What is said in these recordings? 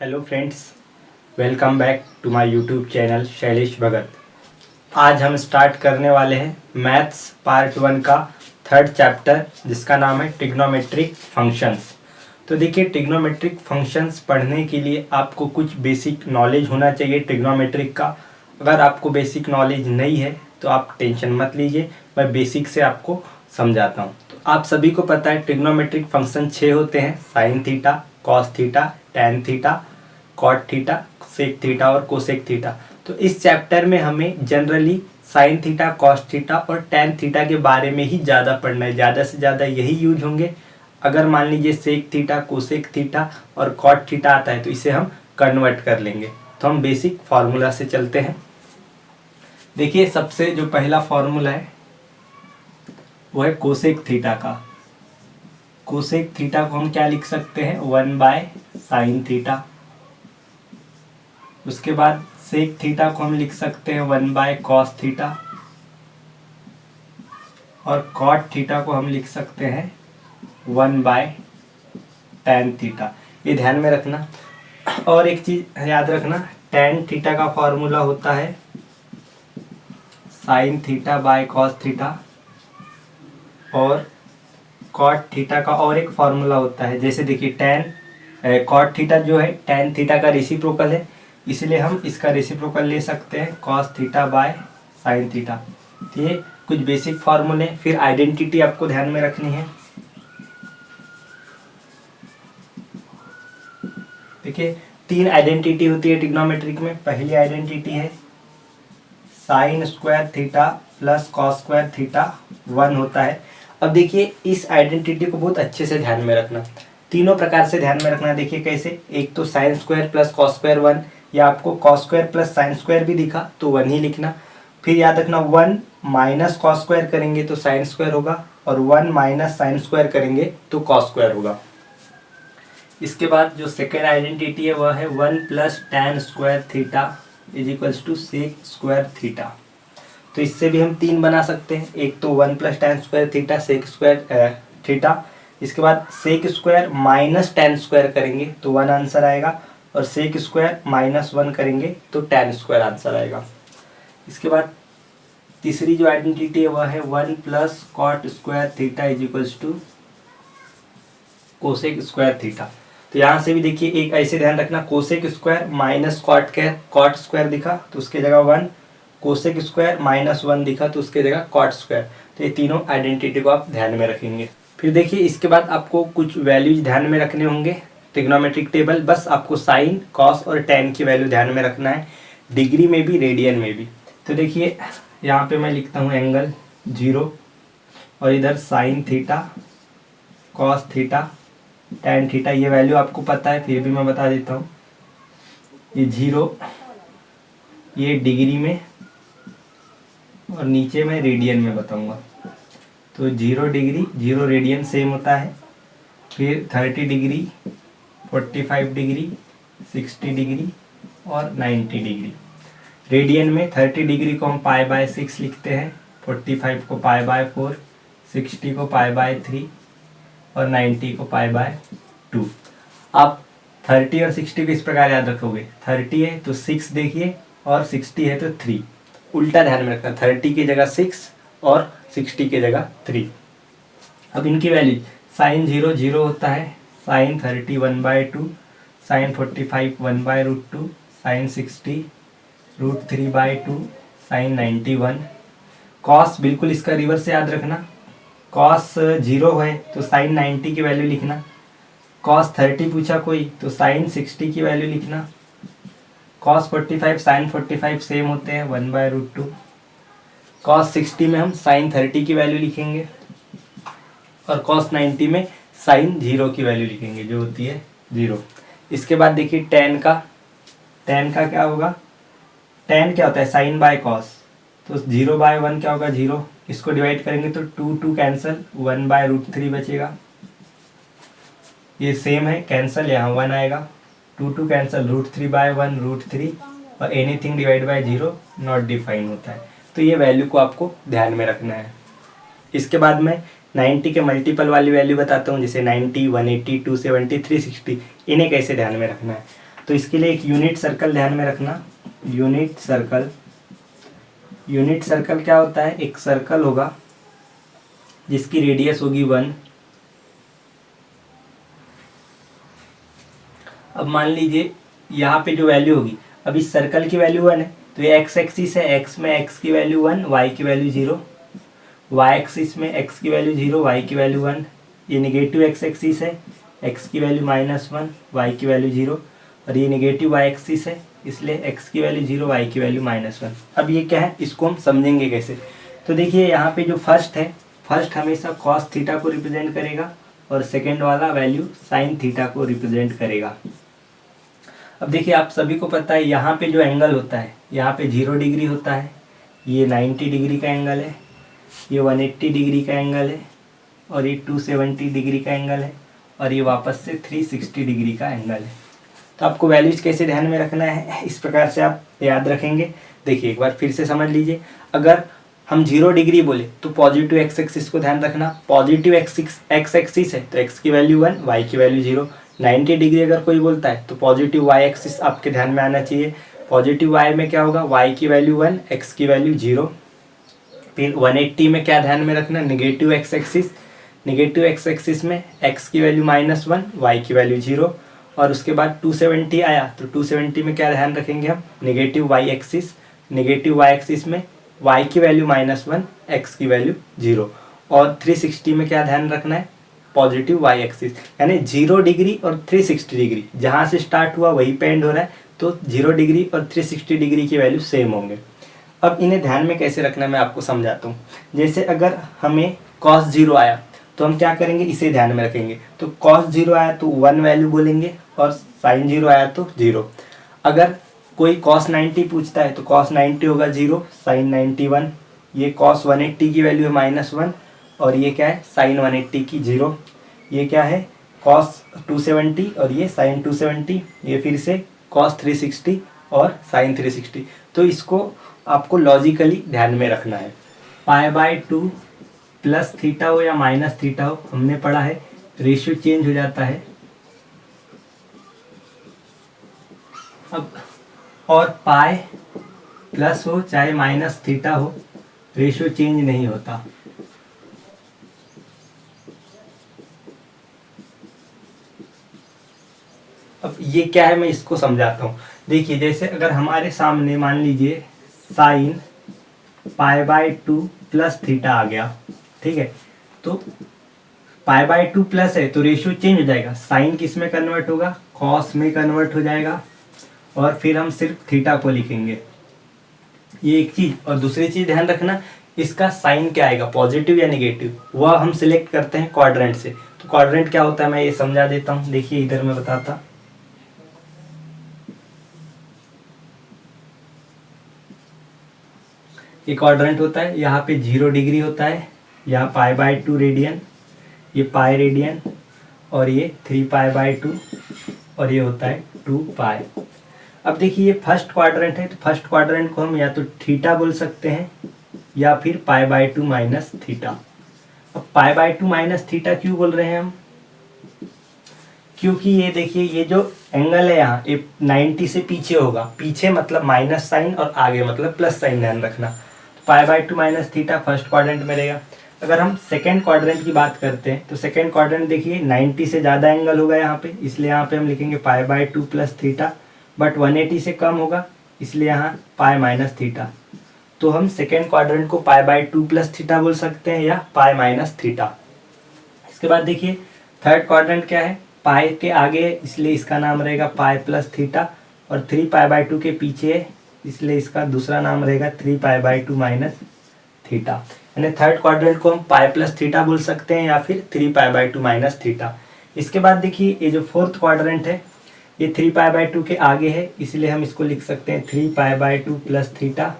Hello friends, welcome back to my YouTube channel Shailesh Bhagat. आज हम start करने वाले हैं मैथ्स पार्ट 1 का थर्ड चैप्टर, जिसका नाम है ट्रिग्नोमेट्रिक फंक्शंस। तो देखिए, ट्रिग्नोमेट्रिक फंक्शंस पढ़ने के लिए आपको कुछ बेसिक नॉलेज होना चाहिए ट्रिग्नोमेट्रिक का। अगर आपको बेसिक नॉलेज नहीं है तो आप टेंशन मत लीजिए, मैं बेसिक से आपको समझाता हूँ। तो आप सभी को पता है ट्रिग्नोमेट्रिक फंक्शन 6 होते हैं: sine theta, cos theta, tan theta, cot theta, sec theta और कोसेक थीटा। तो इस चैप्टर में हमें generally sine theta, cos theta और टैन थीटा के बारे में ही ज़्यादा पढ़ना है। ज़्यादा से ज़्यादा यही यूज होंगे। अगर मान लीजिए सेक थीटा, कोसेक थीटा और कॉट थीटा आता है तो इसे हम कन्वर्ट कर लेंगे। तो हम बेसिक फार्मूला से चलते हैं। देखिए, सबसे जो पहला फार्मूला है वो है कोसेक थीटा का। कोसेक थीटा को हम क्या लिख सकते हैं? 1/sin theta. उसके बाद सेक थीटा को हम लिख सकते हैं 1/cos थीटा। और कॉट थीटा को हम लिख सकते हैं 1/tan थीटा। ये ध्यान में रखना। और एक चीज याद रखना, tan थीटा का फॉर्मूला होता है sin theta by cos theta. और कॉट थीटा का और एक फॉर्मूला होता है, जैसे देखिए कॉट थीटा जो है tan थीटा का रेसिप्रोकल है, इसलिए हम इसका रेसिप्रोकल ले सकते हैं cos theta by sin theta. तो ये कुछ बेसिक फॉर्मूले। फिर आइडेंटिटी आपको ध्यान में रखनी है। देखिए, 3 आइडेंटिटी होती है ट्रिग्नोमेट्रिक में। पहली आइडेंटिटी है sine square theta plus cos square theta 1 होता है। अब देखिए, इस आइडेंटिटी को बहुत अच्छे से ध्यान में रखना, तीनों प्रकार से ध्यान में रखना। देखिए कैसे, एक तो sine square plus cos square 1, या आपको cos square plus sine square भी दिखा तो 1 ही लिखना। फिर याद रखना 1 माइनस कॉस स्क्वायर करेंगे तो साइन स्क्वायर होगा, और 1 माइनस साइन स्क्वायर करेंगे तो कॉस स्क्वायर होगा। इसके बाद जो सेकेंड आइडेंटिटी है वह है 1 plus tan square theta is equals to sec square theta. तो इससे भी हम 3 बना सकते हैं। एक तो 1 plus tan square theta sec square theta. इसके बाद sec square minus tan square करेंगे तो 1 आंसर आएगा, और सेक स्क्वायर माइनस 1 करेंगे तो टैन स्क्वायर आंसर आएगा। इसके बाद तीसरी जो आइडेंटिटी है वह है 1 plus cot square theta is equals to cosec square theta. तो यहाँ से भी देखिए, एक ऐसे ध्यान रखना, cosec square minus cot square दिखा तो उसके जगह 1, कोसेक स्क्वायर माइनस 1 दिखा तो उसके जगह कॉट स्क्वायर। तो ये तीनों आइडेंटिटी को आप ध्यान में रखेंगे। फिर देखिए, इसके बाद आपको कुछ वैल्यूज ध्यान में रखने होंगे ट्रिग्नोमेट्रिक टेबल। बस आपको साइन, कॉस और टैन की वैल्यू ध्यान में रखना है, डिग्री में भी रेडियन में भी। तो देखिए, यहाँ पे मैं लिखता हूँ एंगल 0, और इधर sign theta, cos theta, tan theta. ये वैल्यू आपको पता है, फिर भी मैं बता देता हूँ। ये 0 ये डिग्री में, और नीचे मैं रेडियन में बताऊंगा। तो 0 डिग्री 0 रेडियन सेम होता है। फिर 30 डिग्री, 45 डिग्री, 60 डिग्री और 90 डिग्री। रेडियन में 30 डिग्री को हम π/6 लिखते हैं, 45 को π/4, 60 को π/3 और 90 को π/2। आप 30 और 60 को इस प्रकार याद रखोगे, 30 है तो 6 देखिए, और 60 है तो 3। उल्टा ध्यान में रखना, 30 की जगह 6 और 60 की जगह 3। अब इनकी वैल्यू, साइन 0 0 होता है, sine 30 1/2, sine 45 1/√2, sine 60 √3/2, sine 90 1। Cos बिल्कुल इसका रिवर्स याद रखना, कॉस 0 है तो साइन 90 की वैल्यू लिखना। कॉस 30 पूछा कोई तो साइन 60 की वैल्यू लिखना। कॉस 45 साइन 45 सेम होते हैं, 1/√2। कॉस 60 में हम साइन 30 की वैल्यू लिखेंगे, और कॉस 90 में साइन 0 की वैल्यू लिखेंगे, जो होती है 0। इसके बाद देखिए टैन का क्या होगा? टैन क्या होता है? Sine by cos. तो 0/1 क्या होगा? 0। इसको डिवाइड करेंगे तो 2 कैंसल, 1/√3 बचेगा। ये सेम है, कैंसल, यहाँ 1 आएगा। 2 कैंसल, √3/1 √3, और anything divide by 0 not define होता है। तो ये वैल्यू को आपको ध्यान में रखना है। इसके बाद मैं 90 के मल्टीपल वाली वैल्यू बताता हूँ, जैसे 90, 180, 270, 360। इन्हें कैसे ध्यान में रखना है? तो इसके लिए एक यूनिट सर्कल ध्यान में रखना। यूनिट सर्कल क्या होता है, एक सर्कल होगा जिसकी रेडियस होगी 1। अब मान लीजिए यहाँ पे जो वैल्यू होगी, अब इस सर्कल की वैल्यू 1 है, तो ये एक्स एक्सिस है, एक्स में एक्स की वैल्यू 1, वाई की वैल्यू 0। वाई एक्सिस में एक्स की वैल्यू 0, वाई की वैल्यू 1। ये निगेटिव एक्स एक्सिस है, एक्स की वैल्यू -1, वाई की वैल्यू 0। और ये निगेटिव वाई एक्सिस है, इसलिए एक्स की वैल्यू 0, वाई की वैल्यू -1। अब ये क्या है, इसको हम समझेंगे कैसे। तो देखिए यहाँ पे जो फर्स्ट है, फर्स्ट हमेशा कॉस थीटा को रिप्रेजेंट करेगा और सेकेंड वाला वैल्यू साइन थीटा को रिप्रेजेंट करेगा। अब देखिए आप सभी को पता है यहाँ पे जो एंगल होता है, यहाँ पे 0 डिग्री होता है, ये 90 डिग्री का एंगल है, ये 180 डिग्री का एंगल है, और ये 270 डिग्री का एंगल है, और ये वापस से 360 डिग्री का एंगल है। तो आपको वैल्यूज कैसे ध्यान में रखना है, इस प्रकार से आप याद रखेंगे। देखिए एक बार फिर से समझ लीजिए, अगर हम 0 डिग्री बोले तो पॉजिटिव एक्स एक्सिस को ध्यान रखना। पॉजिटिव एक्स एक्सिस है तो एक्स की वैल्यू 1, वाई की वैल्यू 0। 90 डिग्री अगर कोई बोलता है तो पॉजिटिव वाई एक्सिस आपके ध्यान में आना चाहिए। पॉजिटिव वाई में क्या होगा, वाई की वैल्यू 1, एक्स की वैल्यू 0। फिर 180 में क्या ध्यान में रखना, negative x axis. Negative x axis में एक्स की वैल्यू -1, वाई की वैल्यू 0। और उसके बाद 270 आया तो 270 में क्या ध्यान रखेंगे हम, negative Y axis. Negative Y axis में वाई की वैल्यू -1, एक्स की वैल्यू 0। और 360 में क्या ध्यान रखना है, पॉजिटिव वाई एक्सिस। यानी 0 डिग्री और 360 डिग्री जहाँ से स्टार्ट हुआ वही पे एंड हो रहा है, तो 0 डिग्री और 360 डिग्री की वैल्यू सेम होंगे। अब इन्हें ध्यान में कैसे रखना मैं आपको समझाता हूँ। जैसे अगर हमें cos 0 आया तो हम क्या करेंगे, इसे ध्यान में रखेंगे। तो cos 0 आया तो 1 वैल्यू बोलेंगे, और sin 0 आया तो 0। अगर कोई cos 90 पूछता है तो cos 90 होगा 0, sin 90 1। ये cos 180 की वैल्यू है -1, और ये क्या है, sin 180 की 0। ये क्या है, cos 270 और ये sin 270। ये फिर से cos 360 और sin 360। तो इसको आपको लॉजिकली ध्यान में रखना है। π/2 प्लस थीटा हो या माइनस थीटा हो, हमने पढ़ा है रेशियो चेंज हो जाता है। अब और पाई प्लस हो चाहे माइनस थीटा हो, रेशियो चेंज नहीं होता। अब ये क्या है मैं इसको समझाता हूँ। देखिए जैसे अगर हमारे सामने मान लीजिए साइन π/2 प्लस थीटा आ गया, ठीक है, तो π/2 प्लस है तो रेशियो चेंज हो जाएगा। साइन किस में कन्वर्ट होगा, कॉस में कन्वर्ट हो जाएगा, और फिर हम सिर्फ थीटा को लिखेंगे। ये एक चीज। और दूसरी चीज ध्यान रखना, इसका साइन क्या आएगा, पॉजिटिव या नेगेटिव, वह हम सिलेक्ट करते हैं क्वाड्रेंट से। तो क्वाड्रेंट क्या होता है मैं ये समझा देता हूँ। देखिए इधर मैं बताता, ये क्वाड्रेंट होता है, यहाँ पे 0 डिग्री होता है, यहाँ π/2 रेडियन, ये पाई रेडियन, और ये 3π/2, और ये होता है 2π। अब देखिए ये फर्स्ट क्वाड्रेंट है, तो फर्स्ट क्वाड्रेंट को हम या तो थीटा बोल सकते हैं या फिर π/2 माइनस थीटा। अब π/2 माइनस थीटा क्यों बोल रहे हैं हम, क्योंकि ये देखिए ये जो एंगल है यहाँ ये 90 से पीछे होगा। पीछे मतलब माइनस साइन और आगे मतलब प्लस साइन, ध्यान रखना। π/2 माइनस थीटा फर्स्ट क्वाड्रेंट में रहेगा। अगर हम सेकेंड क्वाड्रेंट की बात करते हैं तो सेकेंड क्वाड्रेंट देखिए 90 से ज़्यादा एंगल होगा यहाँ पे, इसलिए यहाँ पे हम लिखेंगे π/2 प्लस थीटा। बट 180 से कम होगा इसलिए यहाँ पाई माइनस थीटा। तो हम सेकेंड क्वाड्रेंट को π/2 प्लस थीटा बोल सकते हैं या पाई माइनस थीटा। इसके बाद देखिए थर्ड क्वाड्रेंट क्या है, पाई के आगे इसलिए इसका नाम रहेगा पाई प्लस थीटा, और 3π/2 के पीछे है इसलिए इसका दूसरा नाम रहेगा 3π/2 माइनस थीटा। यानी थर्ड क्वाड्रेंट को हम पाई प्लस थीटा बोल सकते हैं या फिर 3π/2 माइनस थीटा। इसके बाद देखिए ये जो फोर्थ क्वाड्रेंट है ये 3π/2 के आगे है इसलिए हम इसको लिख सकते हैं 3π/2 प्लस थीटा,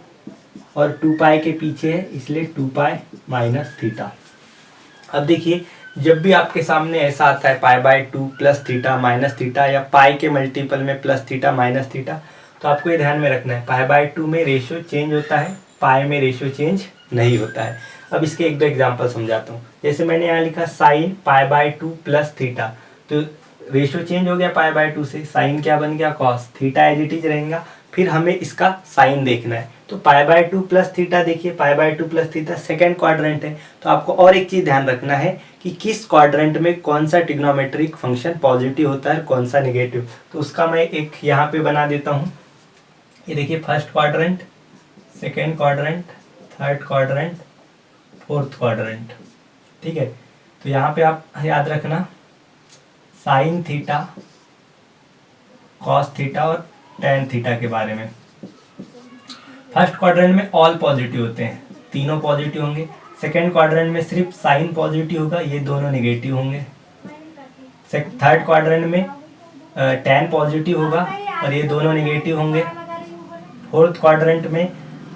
और 2π के पीछे है इसलिए 2π माइनस थीटा। अब देखिए जब भी आपके सामने ऐसा आता है π/2 प्लस थीटा माइनस थीटा या पाई के मल्टीपल में प्लस थीटा माइनस थीटा, तो आपको ये ध्यान में रखना है π/2 में रेशियो चेंज होता है, पाई में रेशियो चेंज नहीं होता है। अब इसके एक दो एग्जांपल समझाता हूँ। जैसे मैंने यहाँ लिखा साइन π/2 प्लस थीटा, तो रेशियो चेंज हो गया पाई बाय 2 से, साइन क्या बन गया cos, theta as it is रहेगा। फिर हमें इसका साइन देखना है, तो पाई बाय 2 प्लस थीटा, देखिए pi by 2 plus theta second quadrant है। तो आपको और एक चीज ध्यान रखना है कि किस क्वाड्रेंट में कौन सा ट्रिग्नोमेट्रिक फंक्शन पॉजिटिव होता है, कौन सा निगेटिव। तो उसका मैं एक यहाँ पे बना देता हूँ। ये देखिए first quadrant, second quadrant, third quadrant, fourth quadrant, ठीक है। तो यहाँ पे आप याद रखना साइन थीटा, कॉस थीटा और टेन थीटा के बारे में। फर्स्ट क्वाड्रेंट में ऑल पॉजिटिव होते हैं, तीनों पॉजिटिव होंगे। सेकेंड क्वाड्रेंट में सिर्फ साइन पॉजिटिव होगा, ये दोनों निगेटिव होंगे। थर्ड क्वाड्रेंट में टेन पॉजिटिव होगा और ये दोनों निगेटिव होंगे। फोर्थ क्वाड्रेंट में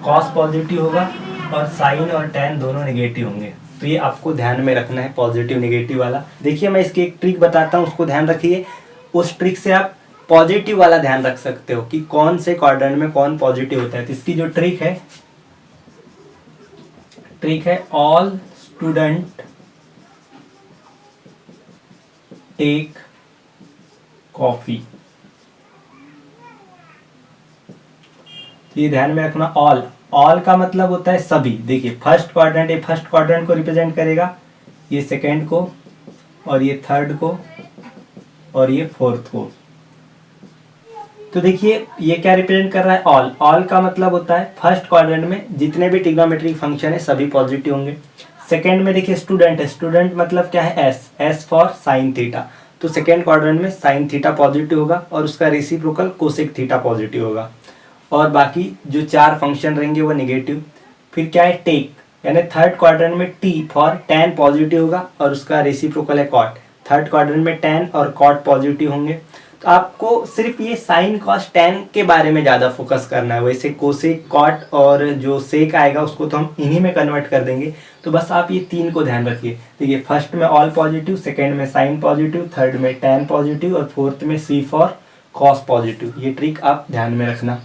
कॉस पॉजिटिव होगा और साइन और टेन दोनों निगेटिव होंगे। तो ये आपको ध्यान में रखना है पॉजिटिव निगेटिव वाला। देखिए मैं इसकी एक ट्रिक बताता हूँ, उसको ध्यान रखिए। उस ट्रिक से आप पॉजिटिव वाला ध्यान रख सकते हो कि कौन से क्वाड्रेंट में कौन पॉजिटिव होता है। तो इसकी जो ट्रिक है ऑल स्टूडेंट टेक कॉफी। ये ध्यान में रखना, ऑल का मतलब होता है सभी। देखिए फर्स्ट क्वाड्रेंट, ये फर्स्ट क्वाड्रेंट को रिप्रेजेंट करेगा, ये सेकेंड को, और ये थर्ड को, और ये फोर्थ को। तो देखिए ये क्या रिप्रेजेंट कर रहा है, ऑल का मतलब होता है फर्स्ट क्वाड्रेंट में जितने भी ट्रिग्नोमेट्रिक फंक्शन है सभी पॉजिटिव होंगे। सेकेंड में देखिए स्टूडेंट है, स्टूडेंट मतलब क्या है, एस फॉर साइन थीटा। तो सेकेंड क्वाड्रेंट में साइन थीटा पॉजिटिव होगा और उसका रेसिप्रोकल कोसेक थीटा पॉजिटिव होगा, और बाकी जो चार फंक्शन रहेंगे वो निगेटिव। फिर क्या है टेक, यानी थर्ड क्वाड्रेंट में टी फॉर टेन पॉजिटिव होगा और उसका रेसिप्रोकल है कॉट। थर्ड क्वाड्रेंट में टेन और कॉट पॉजिटिव होंगे। तो आपको सिर्फ ये साइन कॉस टेन के बारे में ज़्यादा फोकस करना है। वैसे कोसेक कॉट और जो सेक आएगा उसको तो हम इन्हीं में कन्वर्ट कर देंगे। तो बस आप ये तीन को ध्यान रखिए। देखिए फर्स्ट में ऑल पॉजिटिव, सेकेंड में साइन पॉजिटिव, थर्ड में टेन पॉजिटिव और फोर्थ में सी फॉर कॉस पॉजिटिव। ये ट्रिक आप ध्यान में रखना।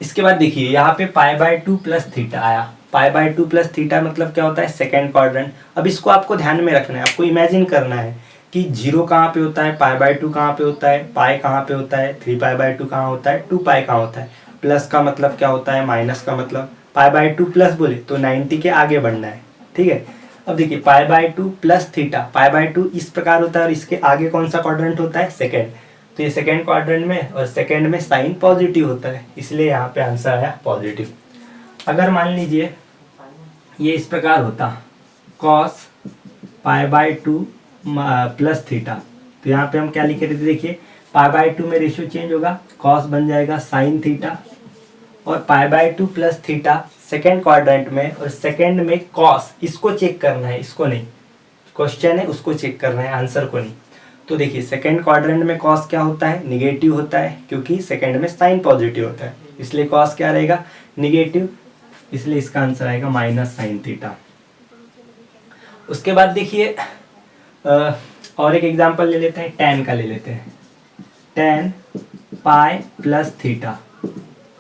इसके बाद देखिए यहाँ पे पाई बाय 2 प्लस थीटा आया। पाई बाय 2 प्लस थीटा मतलब क्या होता है, सेकेंड क्वाड्रेंट। अब इसको आपको ध्यान में रखना है, आपको इमेजिन करना है कि 0 कहाँ पे होता है, पाई बाय 2 कहाँ पे होता है, पाई कहाँ पे होता है, 3 पाई बाय 2 कहाँ होता है, 2 पाई कहाँ होता है। प्लस का मतलब क्या होता है, माइनस का मतलब। पाई बाय 2 प्लस बोले तो 90 के आगे बढ़ना है, ठीक है। अब देखिए pi by 2 plus theta, pi by 2 इस प्रकार होता है और इसके आगे कौन सा क्वाड्रेंट होता है, सेकेंड। तो ये सेकेंड क्वाड्रेंट में, और सेकेंड में साइन पॉजिटिव होता है, इसलिए यहाँ पे आंसर आया पॉजिटिव। अगर मान लीजिए ये इस प्रकार होता cos pi by 2 plus theta, तो यहाँ पे हम क्या लिखे थे, देखिए पाई बाय 2 में रेशियो चेंज होगा, कॉस बन जाएगा साइन थीटा, और pi by 2 plus theta second quadrant में, और सेकेंड में कॉस, इसको चेक करना है, इसको नहीं। क्वेश्चन है उसको चेक करना है, आंसर को नहीं। तो देखिए सेकेंड क्वाड्रेंट में कॉस क्या होता है, निगेटिव होता है, क्योंकि सेकेंड में साइन पॉजिटिव होता है, इसलिए कॉस क्या रहेगा, निगेटिव। इसलिए इसका आंसर आएगा माइनस साइन थीटा। उसके बाद देखिए और एक एग्जांपल ले लेते हैं, टेन का ले लेते हैं। Tan pi plus theta,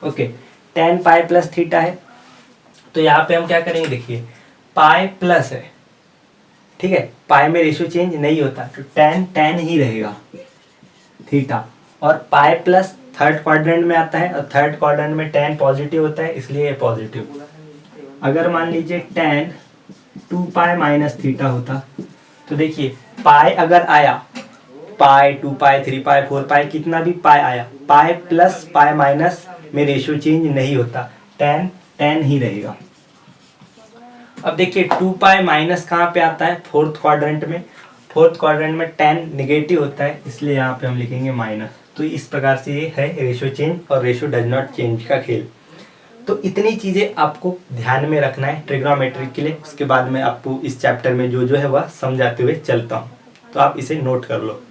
okay. Ten pi plus theta है, तो यहाँ पे हम क्या करेंगे, देखिए पाई प्लस है, ठीक है, पाई में रेशियो चेंज नहीं होता, तो टेन टेन ही रहेगा थीटा। और पाई प्लस थर्ड क्वाड्रेंट में आता है, और थर्ड क्वाड्रेंट में टेन पॉजिटिव होता है, इसलिए ये पॉजिटिव। अगर मान लीजिए टेन 2 पाई माइनस थीटा होता, तो देखिए पाई अगर आया, पाई 2 पाई 3 पाई 4 पाई कितना भी पाई आया, पाई प्लस पाई माइनस में रेशियो चेंज नहीं होता, टेन टेन ही रहेगा। अब देखिए 2 पाई माइनस कहाँ पे आता है, फोर्थ क्वाड्रेंट में। फोर्थ क्वाड्रेंट में टेन निगेटिव होता है, इसलिए यहाँ पे हम लिखेंगे माइनस। तो इस प्रकार से ये है रेशियो चेंज और रेशियो डज नॉट चेंज का खेल। तो इतनी चीज़ें आपको ध्यान में रखना है ट्रिग्नोमेट्री के लिए। उसके बाद में आपको इस चैप्टर में जो जो है वह समझाते हुए चलता हूँ, तो आप इसे नोट कर लो।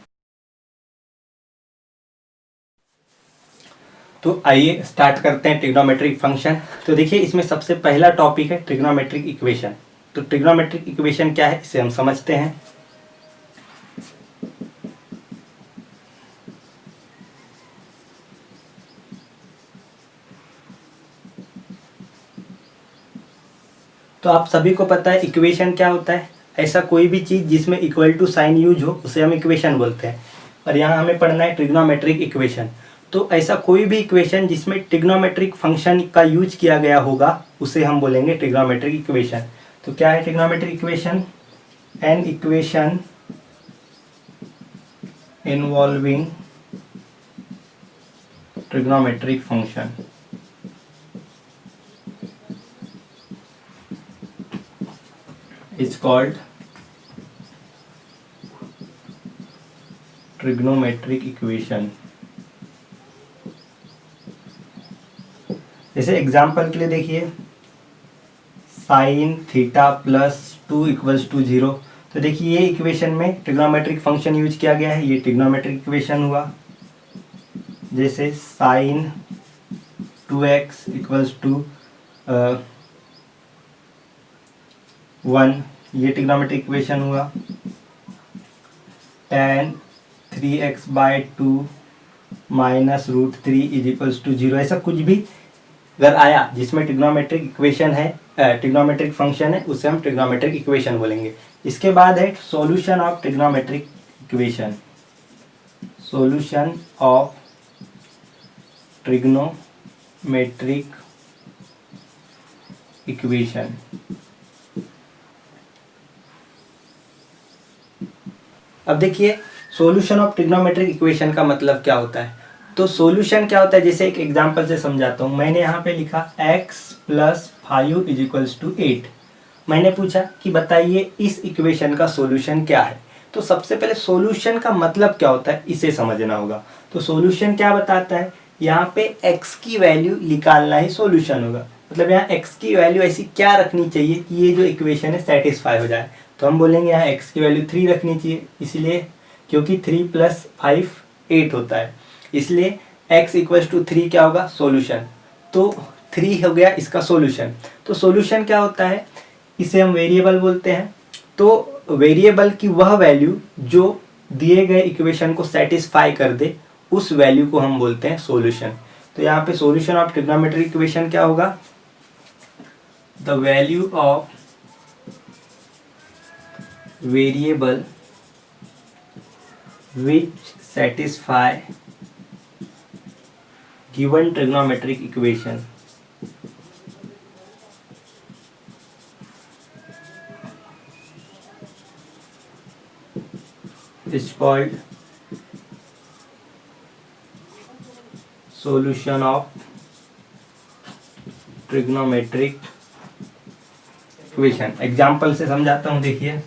तो आइए स्टार्ट करते हैं ट्रिग्नोमेट्रिक फंक्शन। तो देखिए इसमें सबसे पहला टॉपिक है ट्रिग्नोमेट्रिक इक्वेशन। तो ट्रिग्नोमेट्रिक इक्वेशन क्या है इसे हम समझते हैं। तो आप सभी को पता है इक्वेशन क्या होता है, ऐसा कोई भी चीज़ जिसमें इक्वल टू साइन यूज हो उसे हम इक्वेशन बोलते हैं। और यहाँ हमें पढ़ना है ट्रिग्नोमेट्रिक इक्वेशन। तो ऐसा कोई भी इक्वेशन जिसमें ट्रिग्नोमेट्रिक फंक्शन का यूज किया गया होगा उसे हम बोलेंगे ट्रिग्नोमेट्रिक इक्वेशन। तो क्या है trigonometric equation? An equation involving trigonometric function is called trigonometric equation। जैसे एग्जाम्पल के लिए देखिए sine theta plus 2 equals to 0। तो देखिए ये इक्वेशन में ट्रिग्नोमेट्रिक फंक्शन यूज किया गया है, ये ट्रिग्नोमेट्रिक इक्वेशन हुआ। जैसे साइन 2x इक्वल्स टू 1, ये ट्रिग्नोमेट्रिक इक्वेशन हुआ। tan 3x/2 minus √3 is equals to 0। ऐसा कुछ भी अगर आया जिसमें ट्रिग्नोमेट्रिक इक्वेशन है, ट्रिग्नोमेट्रिक फंक्शन है, उसे हम ट्रिग्नोमेट्रिक इक्वेशन बोलेंगे। इसके बाद है solution of trigonometric equation. Solution of trigonometric equation. अब देखिए सॉल्यूशन ऑफ ट्रिग्नोमेट्रिक इक्वेशन का मतलब क्या होता है। तो सॉल्यूशन क्या होता है, जैसे एक एग्जांपल से समझाता हूँ। मैंने यहाँ पे लिखा x + 5 = 8। मैंने पूछा कि बताइए इस इक्वेशन का सॉल्यूशन क्या है। तो सबसे पहले सॉल्यूशन का मतलब क्या होता है इसे समझना होगा। तो सॉल्यूशन क्या बताता है, यहाँ पे x की वैल्यू निकालना ही सॉल्यूशन होगा। मतलब यहाँ x की वैल्यू ऐसी क्या रखनी चाहिए कि ये जो इक्वेशन है सेटिस्फाई हो जाए। तो हम बोलेंगे यहाँ x की वैल्यू 3 रखनी चाहिए, इसलिए क्योंकि 3 + 5 8 होता है, इसलिए x = 3 क्या होगा, सॉल्यूशन। तो 3 हो गया इसका सॉल्यूशन। तो सॉल्यूशन क्या होता है, इसे हम वेरिएबल बोलते हैं। तो वेरिएबल की वह वैल्यू जो दिए गए इक्वेशन को सेटिस्फाई कर दे, उस वैल्यू को हम बोलते हैं सॉल्यूशन। तो यहाँ पे सॉल्यूशन ऑफ ट्रिग्नोमेट्रिक इक्वेशन क्या होगा, the value of variable which satisfy given trigonometric equation is called solution of trigonometric equation। Example से समझाता हूँ। देखिए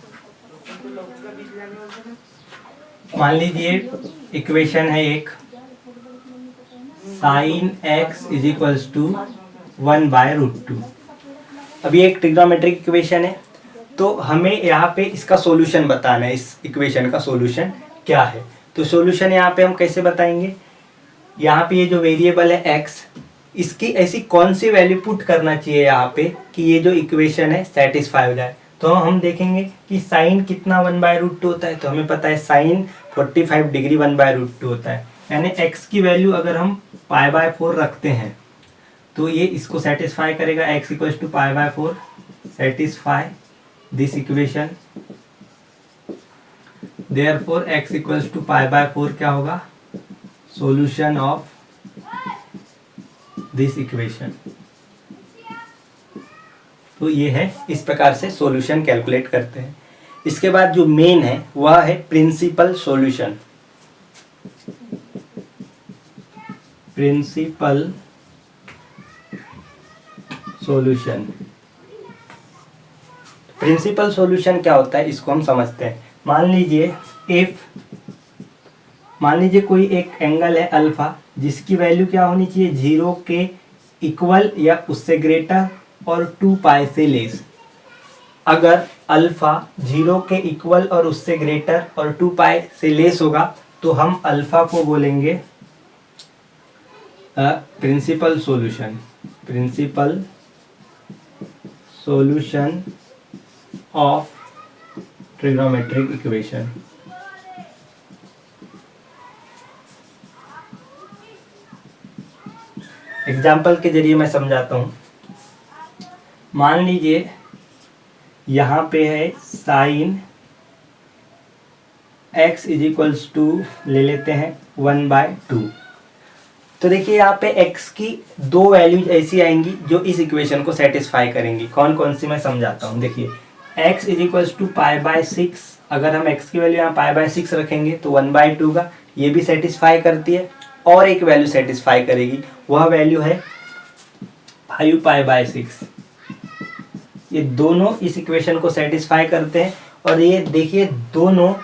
मान लीजिए इक्वेशन है एक, sin x = 1/√2। अब ये एक ट्रिग्नोमेट्रिक इक्वेशन है, तो हमें यहाँ पे इसका सॉल्यूशन बताना है, इस इक्वेशन का सॉल्यूशन क्या है। तो सॉल्यूशन यहाँ पे हम कैसे बताएंगे, यहाँ पे ये जो वेरिएबल है x, इसकी ऐसी कौन सी वैल्यू पुट करना चाहिए यहाँ पे कि ये जो इक्वेशन है सेटिस्फाई हो जाए। तो हम देखेंगे कि साइन कितना 1/√2 होता है। तो हमें पता है साइन 45 डिग्री 1/√2 होता है, यानी x की वैल्यू अगर हम π/4 रखते हैं तो ये इसको सेटिस्फाई करेगा। x = π/4 satisfy this equation, therefore x = π/4 क्या होगा, सॉल्यूशन ऑफ दिस इक्वेशन। तो ये है, इस प्रकार से सॉल्यूशन कैलकुलेट करते हैं। इसके बाद जो मेन है वह है principal solution. Principal solution, principal solution क्या होता है इसको हम समझते हैं। मान लीजिए कोई एक एंगल है अल्फा, जिसकी वैल्यू क्या होनी चाहिए, 0 के इक्वल या उससे ग्रेटर और 2π से लेस। अगर अल्फा 0 के इक्वल और उससे ग्रेटर और 2π से लेस होगा तो हम अल्फा को बोलेंगे principal solution. Principal solution of trigonometric equation. Example के जरिए मैं समझाता हूँ। मान लीजिए यहाँ पे है sine x is equals to ले लेते हैं 1/2। तो देखिए यहाँ पे x की दो वैल्यूज ऐसी आएंगी जो इस इक्वेशन को सेटिस्फाई करेंगी। कौन कौन सी मैं समझाता हूँ। देखिए x इज इक्वल्स टू π/6, अगर हम x की वैल्यू यहाँ π/6 रखेंगे तो 1/2 का, ये भी सेटिस्फाई करती है। और एक वैल्यू सेटिस्फाई करेगी, वह वैल्यू है 5π/6। ये दोनों इस इक्वेशन को सेटिस्फाई करते हैं। और ये देखिए दोनों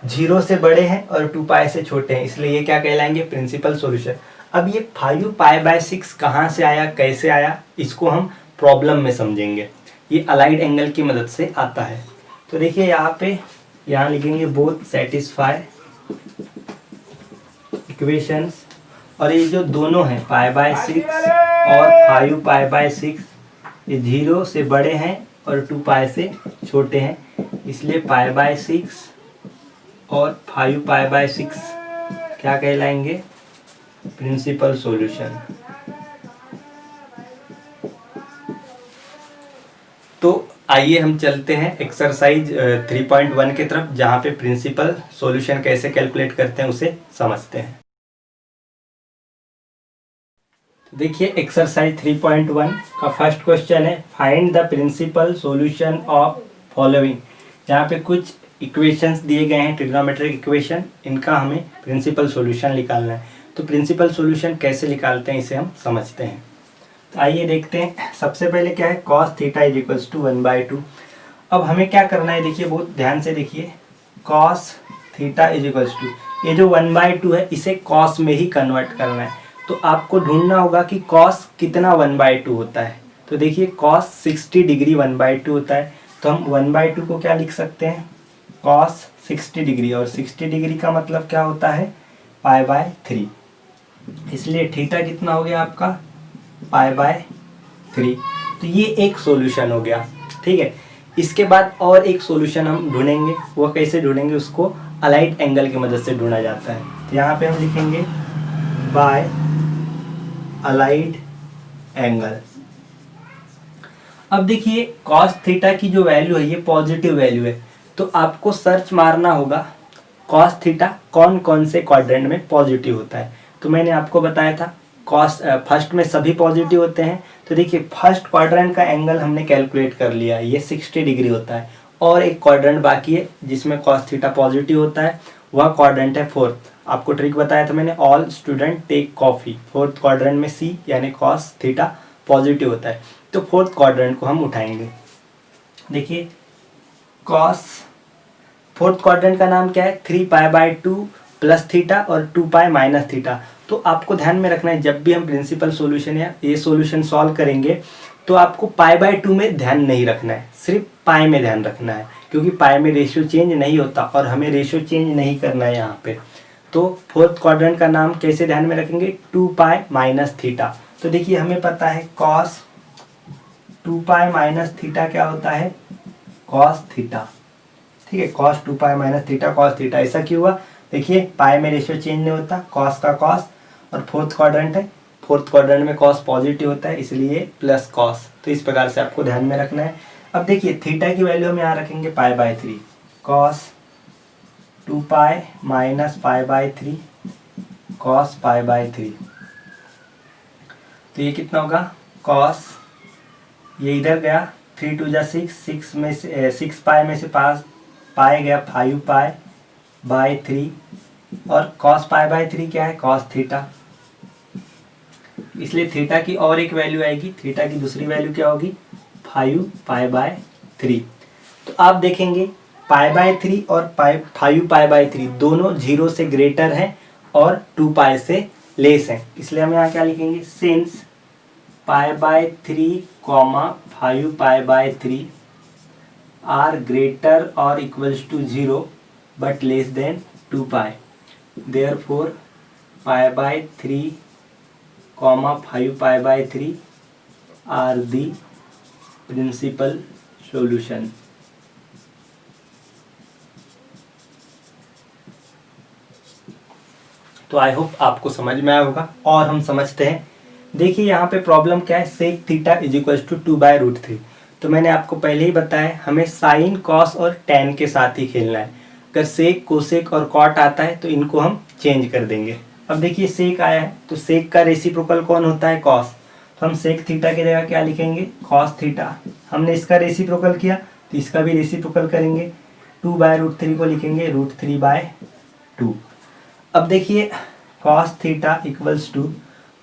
0 से बड़े हैं और 2π से छोटे हैं, इसलिए ये क्या कहलाएंगे, प्रिंसिपल सॉल्यूशन। अब ये 5π/6 कहाँ से आया, कैसे आया, इसको हम प्रॉब्लम में समझेंगे। ये अलाइड एंगल की मदद से आता है। तो देखिए यहाँ पे यहाँ लिखेंगे बोथ सेटिस्फाई इक्वेशंस। और ये जो दोनों हैं π/6 और 5π/6, ये 0 से बड़े हैं और 2π से छोटे हैं, इसलिए π/6 और 5π/6 क्या कहलाएंगे, प्रिंसिपल सॉल्यूशन। तो आइए हम चलते हैं एक्सरसाइज 3.1 की तरफ, जहाँ पे प्रिंसिपल सॉल्यूशन कैसे कैलकुलेट करते हैं उसे समझते हैं। देखिए एक्सरसाइज 3.1 का फर्स्ट क्वेश्चन है, find the principal solution of following. यहाँ पे कुछ इक्वेशंस दिए गए हैं, ट्रिग्नोमेट्रिक इक्वेशन, इनका हमें प्रिंसिपल सॉल्यूशन निकालना है। तो प्रिंसिपल सॉल्यूशन कैसे निकालते हैं इसे हम समझते हैं। तो आइए देखते हैं। सबसे पहले क्या है, cos theta is equals to 1/2। अब हमें क्या करना है, देखिए बहुत ध्यान से देखिए, cos theta is equals to, ये जो 1/2 है इसे cos में ही कन्वर्ट करना है। तो आपको ढूंढना होगा कि cos कितना 1/2 होता है। तो देखिए cos 60 डिग्री 1/2 होता है, तो हम 1/2 को क्या लिख सकते हैं, cos 60 डिग्री, और 60 डिग्री का मतलब क्या होता है, π/3। इसलिए थीटा कितना हो गया आपका, π/3। तो ये एक सॉल्यूशन हो गया, ठीक है। इसके बाद और एक सॉल्यूशन हम ढूंढेंगे, वो कैसे ढूंढेंगे, उसको अलाइड एंगल की मदद से ढूंढा जाता है। तो यहाँ पे हम लिखेंगे बाय अलाइड एंगल। अब देखिए cos थीटा की जो वैल्यू है ये पॉजिटिव वैल्यू है, तो आपको सर्च मारना होगा cos थीटा कौन कौन से क्वाड्रेंट में पॉजिटिव होता है। तो मैंने आपको बताया था cos फर्स्ट में सभी पॉजिटिव होते हैं। तो देखिए फर्स्ट क्वाड्रेंट का एंगल हमने कैलकुलेट कर लिया है, ये 60 डिग्री होता है। और एक क्वाड्रेंट बाकी है जिसमें cos थीटा पॉजिटिव होता है, वह क्वाड्रेंट है फोर्थ। आपको ट्रिक बताया था मैंने, all student take coffee. Fourth quadrant में C यानी cos थीटा पॉजिटिव होता है। तो फोर्थ क्वाड्रेंट को हम उठाएंगे। देखिए फोर्थ क्वाड्रेंट का नाम क्या है, 3π/2 प्लस थीटा और 2π माइनस थीटा। तो आपको ध्यान में रखना है, जब भी हम प्रिंसिपल सॉल्यूशन या ये सॉल्यूशन सॉल्व करेंगे तो आपको π/2 में ध्यान नहीं रखना है, सिर्फ पाई में ध्यान रखना है, क्योंकि पाई में रेशियो चेंज नहीं होता और हमें रेशियो चेंज नहीं करना है यहाँ पे। तो फोर्थ क्वाड्रेंट का नाम कैसे ध्यान में रखेंगे, 2π माइनस थीटा। तो देखिए हमें पता है cos 2π माइनस थीटा क्या होता है, cos थीटा, ठीक है। cos 2π minus theta cos theta, ऐसा क्यों हुआ, देखिए पाई में रेशियो चेंज नहीं होता, cos का cos, और फोर्थ क्वाड्रेंट है, फोर्थ क्वाड्रेंट में cos पॉजिटिव होता है, इसलिए प्लस cos। तो इस प्रकार से आपको ध्यान में रखना है। अब देखिए थीटा की वैल्यू हम यहाँ रखेंगे π/3, cos 2π माइनस π/3 cos π/3। तो ये कितना होगा, cos, ये इधर गया 3 2 जा 6, 6 में से 6π में से पास पाए गया 5π/3, और cos π/3 क्या है, cos थीटा। इसलिए थीटा की और एक वैल्यू आएगी, थीटा की दूसरी वैल्यू क्या होगी, 5π/3। तो आप देखेंगे π/3 और 5π/3 दोनों 0 से ग्रेटर हैं और 2π से लेस हैं, इसलिए हम यहाँ क्या लिखेंगे, सिंस π/3, 5π/3 आर ग्रेटर और equals to 0 but less than 2π, therefore π/3, 5π/3 are the principal solution. तो आई होप आपको समझ में आया होगा। और हम समझते हैं, देखिए यहाँ पे प्रॉब्लम क्या है, sec theta is equals to 2/√3। तो मैंने आपको पहले ही बताया हमें साइन कॉस और टैन के साथ ही खेलना है। अगर सेक कोसेक और कॉट आता है तो इनको हम चेंज कर देंगे। अब देखिए सेक आया है तो सेक का रेसिप्रोकल कौन होता है, कॉस। तो हम सेक थीटा की जगह क्या लिखेंगे, कॉस थीटा। हमने इसका रेसिप्रोकल किया तो इसका भी रेसिप्रोकल करेंगे, 2/√3 को लिखेंगे √3/2। अब देखिए कॉस थीटा इक्वल्स टू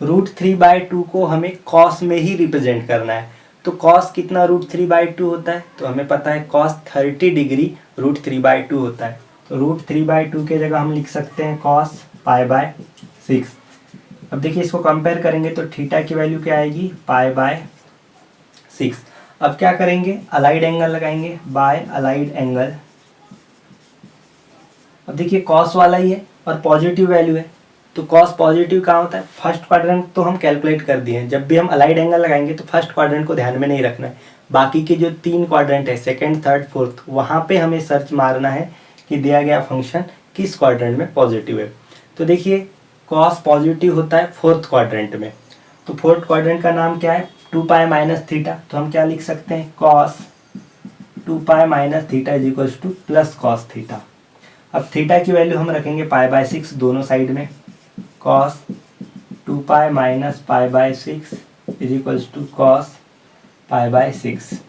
√3/2 को हमें कॉस में ही रिप्रेजेंट करना है। तो कॉस कितना √3/2 होता है, तो हमें पता है कॉस 30 डिग्री √3/2 होता है। तो √3/2 के जगह हम लिख सकते हैं कॉस π/6। अब देखिए इसको कंपेयर करेंगे तो थीटा की वैल्यू क्या आएगी, π/6। अब क्या करेंगे, अलाइड एंगल लगाएंगे, बाय अलाइड एंगल। अब देखिए कॉस वाला ही है और पॉजिटिव वैल्यू है, तो कॉस पॉजिटिव कहाँ होता है, फर्स्ट क्वाड्रेंट तो हम कैलकुलेट कर दिए हैं। जब भी हम अलाइड एंगल लगाएंगे तो फर्स्ट क्वाड्रेंट को ध्यान में नहीं रखना है, बाकी के जो 3 क्वाड्रेंट है, सेकंड, थर्ड, फोर्थ, वहाँ पे हमें सर्च मारना है कि दिया गया फंक्शन किस क्वाड्रेंट में पॉजिटिव है। तो देखिए कॉस पॉजिटिव होता है फोर्थ क्वाड्रेंट में, तो फोर्थ क्वाड्रेंट का नाम क्या है, 2π - थीटा। तो हम क्या लिख सकते हैं, cos 2π - theta is equals to plus cos theta. अब थीटा की वैल्यू हम रखेंगे π/6 दोनों साइड में, cos 2π - π/6 is equals to cos π/6।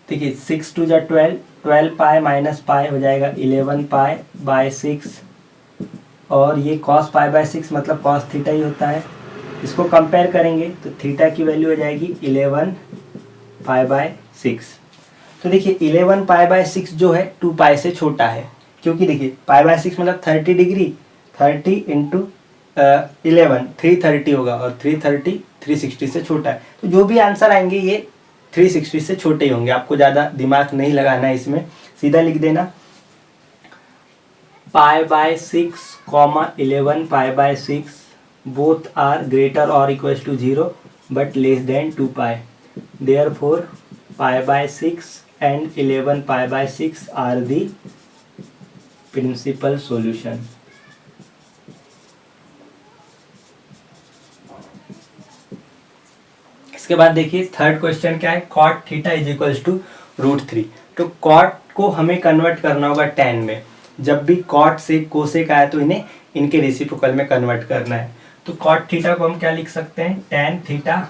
देखिए 6 2 जा 12, 12π - π हो जाएगा 11π/6, और ये cos π/6 मतलब cos थीटा ही होता है। इसको कंपेयर करेंगे तो थीटा की वैल्यू हो जाएगी 11π/6। तो देखिए 11π/6 जो है 2π से छोटा है, क्योंकि देखिए π/6 मतलब 30 डिग्री, 30 इंटू 11 330 होगा, और 330 360 से छोटा है। तो जो भी आंसर आएंगे ये 360 से छोटे ही होंगे, आपको ज़्यादा दिमाग नहीं लगाना है इसमें, सीधा लिख देना π/6, 11π/6 both are greater or equals to 0 but less than 2π. Therefore π/6 and 11π/6 are the principal solution. इसके बाद देखिए थर्ड क्वेश्चन क्या है, cot theta is equals to √3। तो कॉट को हमें कन्वर्ट करना होगा टैन में। जब भी कॉट से कोसेक आया तो इन्हें इनके रेसिप्रोकल में कन्वर्ट करना है। तो कॉट थीटा को हम क्या लिख सकते हैं, टैन थीटा,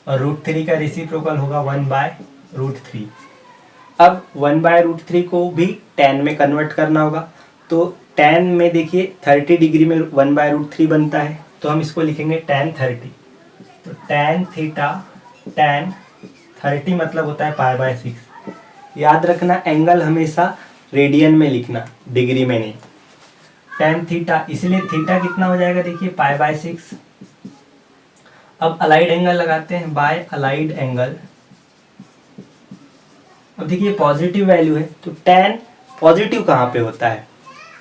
और √3 का रेसिप्रोकल होगा 1/√3। अब 1/√3 को भी टैन में कन्वर्ट करना होगा, तो टैन में देखिए 30 डिग्री में 1/√3 बनता है, तो हम इसको लिखेंगे टैन 30। तो टैन थीटा, टैन 30 मतलब होता है π/6। याद रखना एंगल हमेशा रेडियन में लिखना, डिग्री में नहीं। टैन थीटा, इसलिए थीटा कितना हो जाएगा, देखिए π/6। अब अलाइड एंगल लगाते हैं, बाय अलाइड एंगल। अब देखिए पॉजिटिव वैल्यू है, तो टैन पॉजिटिव कहाँ पे होता है,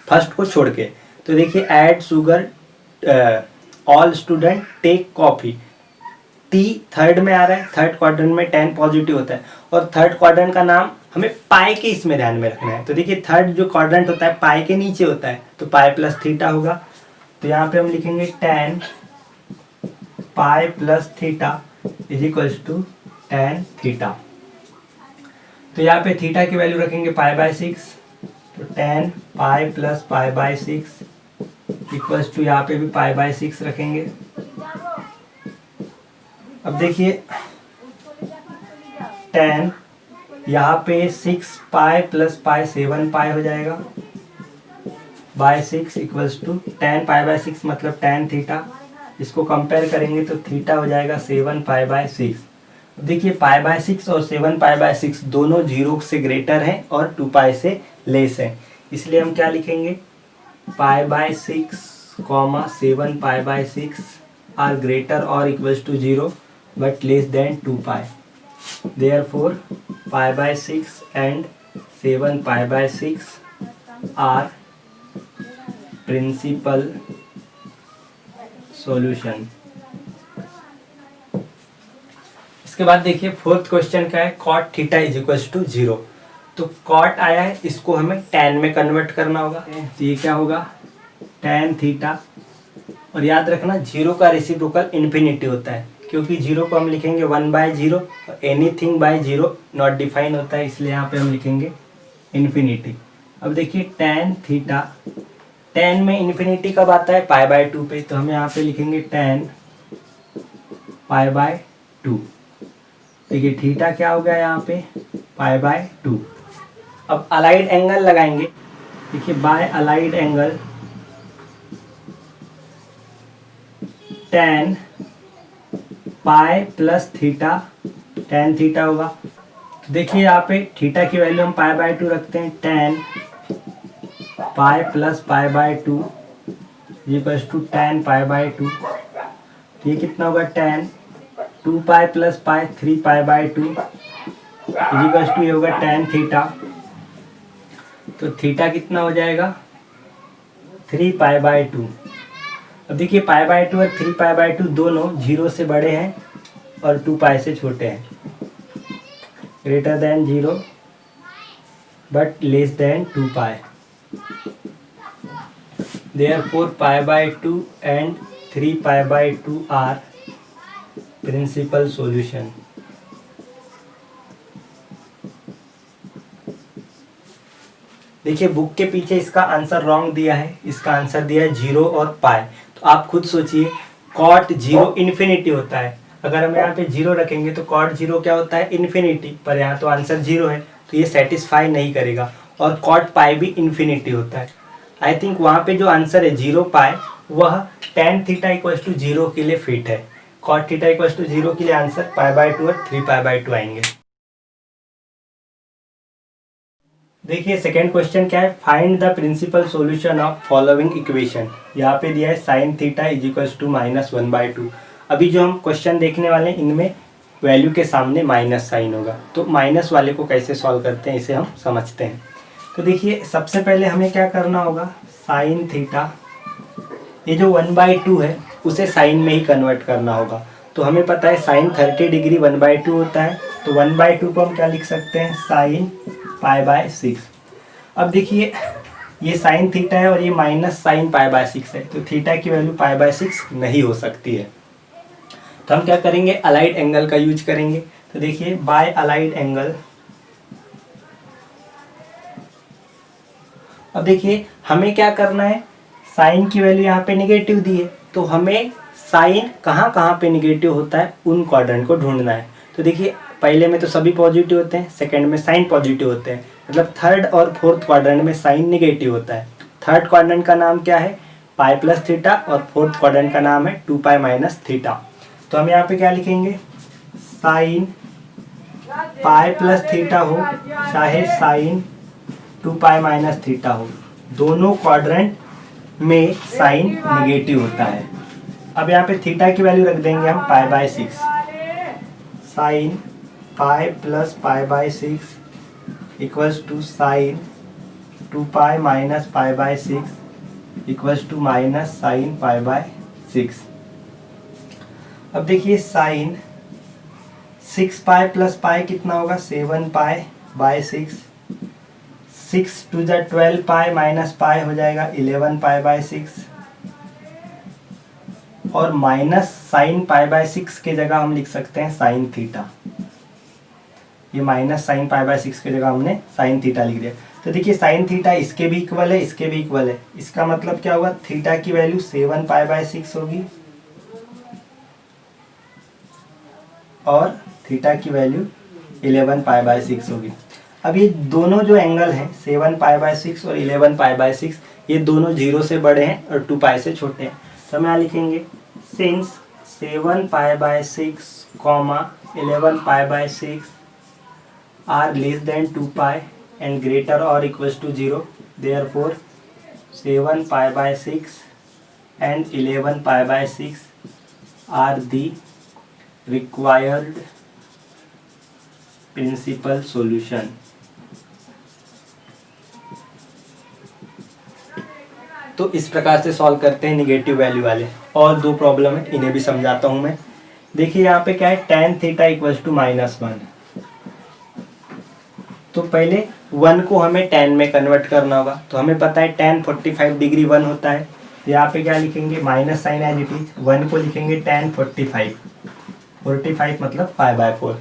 फर्स्ट को छोड़ के। तो देखिए add sugar, all student take coffee, T third में आ रहा है, थर्ड क्वाड्रेंट में टैन पॉजिटिव होता है, और थर्ड क्वाड्रेंट का नाम हमें पाई के इसमें ध्यान में रखना है। तो देखिए थर्ड जो क्वाड्रेंट होता है पाई के नीचे होता है, तो पाई प्लस थीटा होगा। तो यहाँ पे हम लिखेंगे tan pi plus theta is equals to tan theta. तो यहाँ पे थीटा की वैल्यू रखेंगे π/6, तो tan pi plus π/6 equals to यहाँ पे भी π/6 रखेंगे। अब देखिए टैन यहाँ पे 6π प्लस π 7π हो जाएगा /6 इक्वल्स टू टैन π/6 मतलब टैन थीटा। इसको कंपेयर करेंगे तो थीटा हो जाएगा 7π/6। देखिए π/6 और 7π/6 दोनों 0 से ग्रेटर हैं और 2π से लेस हैं, इसलिए हम क्या लिखेंगे, π/6, 7π/6 आर ग्रेटर और equals to 0 but less than 2π. Therefore π/6 and 7π/6 are principal solution. इसके बाद देखिए फोर्थ क्वेश्चन क्या है, cot theta is equals to 0। तो कॉट आया है, इसको हमें टैन में कन्वर्ट करना होगा। तो ये क्या होगा, टैन थीटा, और याद रखना 0 का रेसिप्रोकल इन्फिनिटी होता है, क्योंकि जीरो को हम लिखेंगे 1/0 और anything by zero not define होता है, इसलिए यहाँ पे हम लिखेंगे इन्फिनिटी। अब देखिए टेन थीटा, टेन में इन्फिनिटी कब आता है, π/2 पे, तो हम यहाँ पे लिखेंगे टेन π/2। देखिए थीटा क्या हो गया यहाँ पे, π/2। अब अलाइड एंगल लगाएंगे, देखिए bye allied angle ten pi plus theta, tan theta होगा। तो देखिए यहाँ पे थीटा की वैल्यू हम π/2 रखते हैं, tan pi plus π/2 equals to tan π/2। तो ये कितना होगा, tan 2π plus pi 3π/2 equals to ये होगा टेन थीटा। तो थीटा कितना हो जाएगा, 3π/2। अब देखिए π/2 और 3π/2 दोनों 0 से बड़े हैं और 2π से छोटे हैं, greater than 0 but less than 2π। Therefore π/2 and 3π/2 are principal solution. देखिए बुक के पीछे इसका आंसर रॉन्ग दिया है, इसका आंसर दिया है 0 और पाई। तो आप खुद सोचिए, कॉट 0 इन्फिनिटी होता है, अगर हम यहाँ पे 0 रखेंगे तो कॉट 0 क्या होता है, इन्फिनिटी, पर यहाँ तो आंसर 0 है तो ये सेटिस्फाई नहीं करेगा। और कॉट पाई भी इन्फिनिटी होता है। आई थिंक वहाँ पे जो आंसर है 0 पाई वह टेन थीटा इक्वल्स टू 0 के लिए फिट है। कॉट थीटा इक्वल्स टू 0 के लिए आंसर π/2 और 3π/2 आएंगे। देखिए सेकेंड क्वेश्चन क्या है, find the principal solution of following equation. यहाँ पे दिया है sine theta is equals to -1/2। अभी जो हम क्वेश्चन देखने वाले हैं इनमें वैल्यू के सामने माइनस साइन होगा, तो माइनस वाले को कैसे सॉल्व करते हैं इसे हम समझते हैं। तो देखिए सबसे पहले हमें क्या करना होगा, साइन थीटा, ये जो 1/2 है उसे साइन में ही कन्वर्ट करना होगा। तो हमें पता है साइन 30 डिग्री 1/2 होता है, तो 1/2 को हम क्या लिख सकते हैं, साइन π/6। अब देखिए ये साइन थीटा है और ये माइनस साइन π/6 है, तो थीटा की वैल्यू π/6 नहीं हो सकती है। तो हम क्या करेंगे, अलाइड एंगल का यूज करेंगे। तो देखिए बाय अलाइड एंगल, अब देखिए हमें क्या करना है, साइन की वैल्यू यहाँ पे निगेटिव दी है, तो हमें साइन कहाँ कहाँ पे निगेटिव होता है उन क्वाड्रेंट को ढूंढना है। तो देखिए पहले में तो सभी पॉजिटिव होते हैं, सेकंड में साइन पॉजिटिव होते हैं, मतलब थर्ड और फोर्थ क्वाड्रेंट में साइन निगेटिव होता है। थर्ड क्वाड्रेंट का नाम क्या है, पाई प्लस थीटा, और फोर्थ क्वाड्रेंट का नाम है 2π माइनस थीटा। तो हम यहाँ पे क्या लिखेंगे, साइन पाई प्लस थीटा हो चाहे साइन 2π माइनस थीटा हो, दोनों क्वाड्रेंट में साइन निगेटिव होता है। अब यहाँ पे थीटा की वैल्यू रख देंगे हम π/6, sine pi plus π/6 equals to sine 2π minus π/6 equals to minus sine π/6। अब देखिए साइन 6π प्लस पाई कितना होगा, 7π/6, 6 टू द 12π माइनस पाई हो जाएगा 11π/6, और माइनस साइन π/6 के जगह हम लिख सकते हैं साइन थीटा। ये माइनस साइन π/6 के जगह हमने साइन थीटा लिख दिया। तो देखिए साइन थीटा इसके भी इक्वल है, इसके भी इक्वल है, इसका मतलब क्या होगा, थीटा की वैल्यू 7π/6 होगी और थीटा की वैल्यू 11π/6 होगी। अब ये दोनों जो एंगल हैं 7π/6 और 11π/6, ये दोनों 0 से बड़े हैं और 2π से छोटे हैं। तो हम यहाँ लिखेंगे since 7π/6, 11π/6 are less than 2π and greater or equals to 0, therefore 7π/6 and 11π/6 are the required principal solution। तो इस प्रकार से सॉल्व करते हैं निगेटिव वैल्यू वाले। और दो प्रॉब्लम है, इन्हें भी समझाता हूं मैं। देखिए यहाँ पे क्या है, tan थीटा इक्वल्स टू -1। तो पहले 1 को हमें tan में कन्वर्ट करना होगा। तो हमें पता है tan 45 डिग्री 1 होता है। यहाँ पे क्या लिखेंगे, minus sine as it is, 1 को लिखेंगे tan 45 45 मतलब π/4।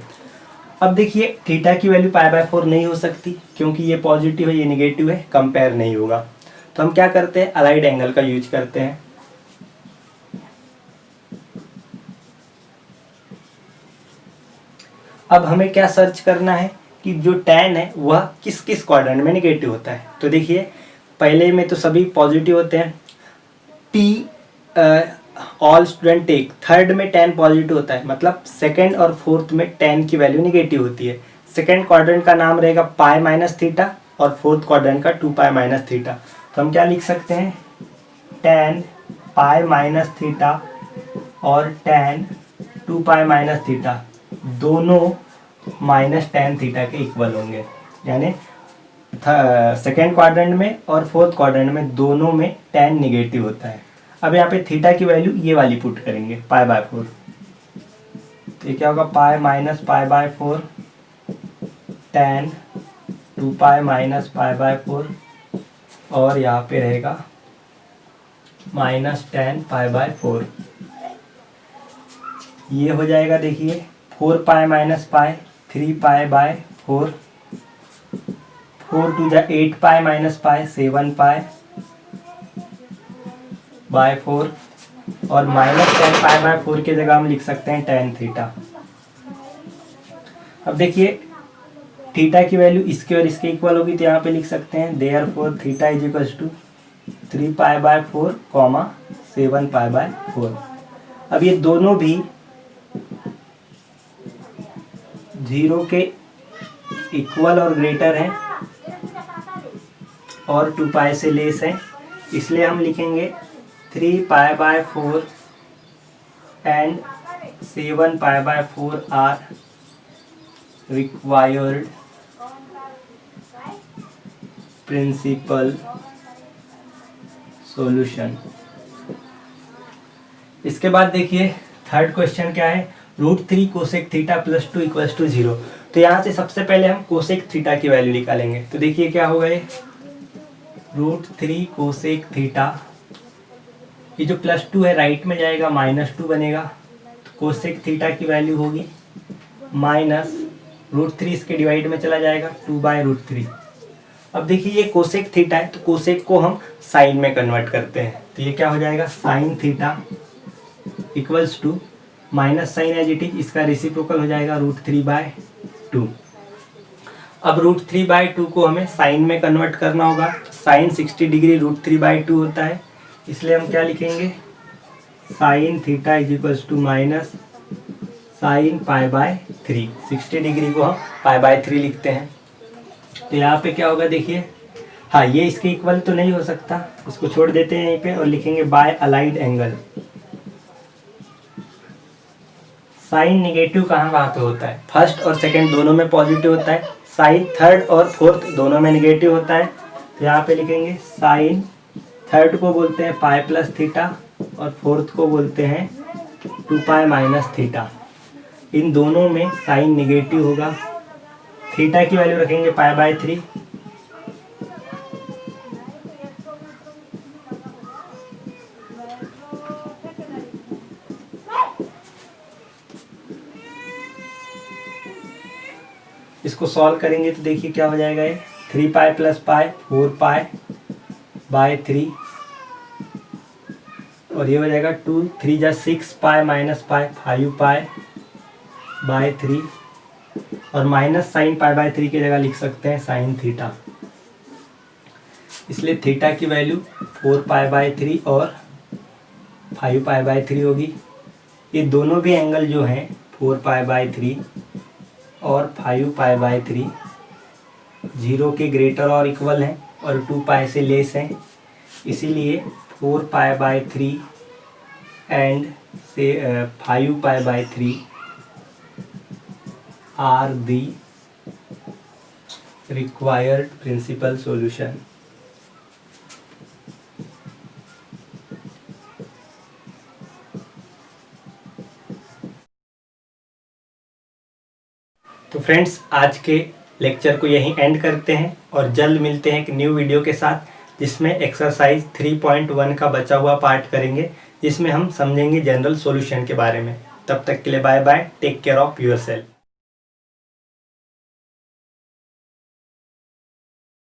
अब देखिए थीटा की वैल्यू π/4 नहीं हो सकती क्योंकि ये पॉजिटिव है ये निगेटिव है, कंपेयर नहीं होगा। तो हम क्या करते हैं, अलाइड एंगल का यूज करते हैं। अब हमें क्या सर्च करना है कि जो tan है वह किस किस क्वाड्रेंट में निगेटिव होता है। तो देखिए पहले में तो सभी पॉजिटिव होते हैं, P all student take, third में tan पॉजिटिव होता है, मतलब सेकंड और फोर्थ में tan की वैल्यू निगेटिव होती है। सेकंड क्वाड्रेंट का नाम रहेगा पाई माइनस थीटा और फोर्थ क्वाड्रेंट का 2π माइनस थीटा। तो हम क्या लिख सकते हैं, tan पाई माइनस थीटा और tan 2π माइनस थीटा दोनों माइनस tan थीटा के इक्वल होंगे, यानी सेकेंड क्वाड्रेंट में और फोर्थ क्वाड्रेंट में दोनों में tan निगेटिव होता है। अब यहाँ पे थीटा की वैल्यू ये वाली पुट करेंगे π/4, तो ये क्या होगा पाई माइनस π/4 tan 2π माइनस π/4 और यहाँ पे रहेगा माइनस tan π/4। ये हो जाएगा देखिए 4π माइनस पाई 3π/4, 4 टू जा 8π माइनस पाई 7π/4 और माइनस tan π/4 की जगह हम लिख सकते हैं tan थीटा। अब देखिए थीटा की वैल्यू इसके और इसके इक्वल होगी, तो यहाँ पे लिख सकते हैं therefore theta is equals to 3π/4 7π/4। अब ये दोनों भी 0 के इक्वल और ग्रेटर हैं और 2π से लेस हैं, इसलिए हम लिखेंगे 3π/4 and 7π/4 are required principal solution. इसके बाद देखिए थर्ड क्वेश्चन क्या है, √3 cosec theta plus 2 equals to 0। तो यहाँ से सबसे पहले हम कोसेक थीटा की वैल्यू निकालेंगे। तो देखिए क्या होगा, ये √3 कोसेक थीटा, ये जो प्लस 2 है राइट में जाएगा -2 बनेगा, तो कोसेक थीटा की वैल्यू होगी माइनस √3 इसके डिवाइड में चला जाएगा 2/√3। अब देखिए ये कोसेक थीटा है, तो कोसेक को हम साइन में कन्वर्ट करते हैं, तो ये क्या हो जाएगा sine theta equals to minus sine as it is, इसका रेसिप्रोकल हो जाएगा √3/2। अब √3/2 को हमें साइन में कन्वर्ट करना होगा, साइन 60 डिग्री √3/2 होता है, इसलिए हम क्या लिखेंगे sine theta is equals to minus sine π/3। 60 degree को हम π/3 लिखते हैं। तो यहाँ पे क्या होगा देखिए, हाँ ये इसके इक्वल तो नहीं हो सकता, इसको छोड़ देते हैं यहीं पे और लिखेंगे by allied angle. Sine negative कहाँ कहाँ पे होता है, फर्स्ट और सेकंड दोनों में पॉजिटिव होता है, साइन थर्ड और फोर्थ दोनों में निगेटिव होता है। तो यहाँ पे लिखेंगे साइन थर्ड को बोलते हैं पाई प्लस थीटा और फोर्थ को बोलते हैं 2π माइनस थीटा। इन दोनों में साइन निगेटिव होगा, थीटा की वैल्यू रखेंगे π/3 इसको सॉल्व करेंगे तो देखिए क्या हो जाएगा, ये 3π प्लस पाई 4π/3 और ये हो जाएगा 2 3 जा 6π माइनस पाई 5π/3 और माइनस साइन π/3 की जगह लिख सकते हैं साइन थीटा, इसलिए थीटा की वैल्यू 4π/3 और 5π/3 होगी। ये दोनों भी एंगल जो हैं 4π/3 और 5π/3 0 के ग्रेटर और इक्वल हैं और 2π से लेस हैं, इसीलिए 4π/3 एंड से 5π/3 are the required principal solution. तो फ्रेंड्स आज के लेक्चर को यहीं एंड करते हैं और जल्द मिलते हैं एक न्यू वीडियो के साथ, जिसमें एक्सरसाइज 3.1 का बचा हुआ पार्ट करेंगे, जिसमें हम समझेंगे जनरल सॉल्यूशन के बारे में। तब तक के लिए bye bye, take care of your self.